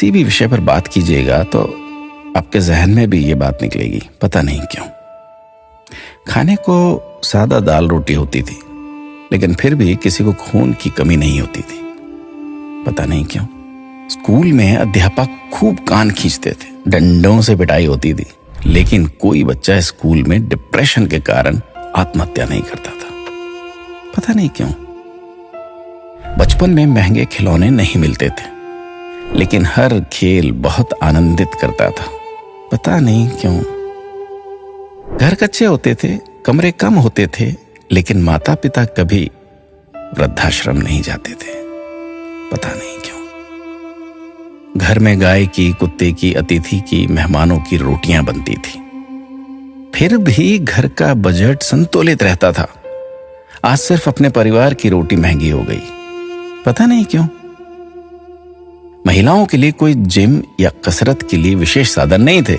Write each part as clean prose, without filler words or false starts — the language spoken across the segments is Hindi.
किसी भी विषय पर बात कीजिएगा तो आपके जहन में भी ये बात निकलेगी, पता नहीं क्यों। खाने को सादा दाल रोटी होती थी, लेकिन फिर भी किसी को खून की कमी नहीं होती थी, पता नहीं क्यों। स्कूल में अध्यापक खूब कान खींचते थे, डंडों से पिटाई होती थी, लेकिन कोई बच्चा स्कूल में डिप्रेशन के कारण आत्महत्या नहीं करता था, पता नहीं क्यों। बचपन में महंगे खिलौने नहीं मिलते थे, लेकिन हर खेल बहुत आनंदित करता था, पता नहीं क्यों। घर कच्चे होते थे, कमरे कम होते थे, लेकिन माता पिता कभी वृद्धाश्रम नहीं जाते थे, पता नहीं क्यों। घर में गाय की, कुत्ते की, अतिथि की, मेहमानों की रोटियां बनती थी, फिर भी घर का बजट संतुलित रहता था। आज सिर्फ अपने परिवार की रोटी महंगी हो गई, पता नहीं क्यों। महिलाओं के लिए कोई जिम या कसरत के लिए विशेष साधन नहीं थे,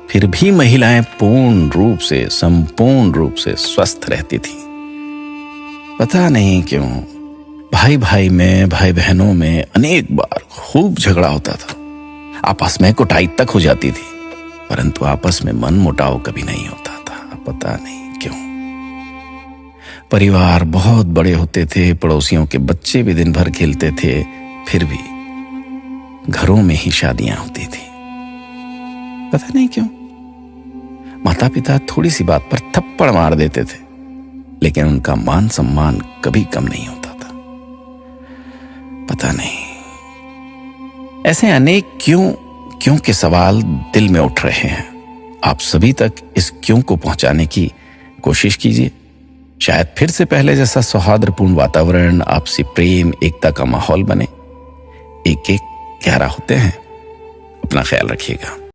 फिर भी महिलाएं पूर्ण रूप से, संपूर्ण रूप से स्वस्थ रहती थी, पता नहीं क्यों। भाई भाई में, भाई बहनों में अनेक बार खूब झगड़ा होता था, आपस में कुटाई तक हो जाती थी, परंतु आपस में मन मुटाव कभी नहीं होता था, पता नहीं क्यों। परिवार बहुत बड़े होते थे, पड़ोसियों के बच्चे भी दिन भर खेलते थे, फिर भी घरों में ही शादियां होती थी, पता नहीं क्यों। माता पिता थोड़ी सी बात पर थप्पड़ मार देते थे, लेकिन उनका मान सम्मान कभी कम नहीं होता था, पता नहीं। ऐसे अनेक क्यों के सवाल दिल में उठ रहे हैं। आप सभी तक इस क्यों को पहुंचाने की कोशिश कीजिए। शायद फिर से पहले जैसा सौहार्दपूर्ण वातावरण, आपसी प्रेम, एकता का माहौल बने। एक एक 11 होते हैं। अपना ख्याल रखिएगा।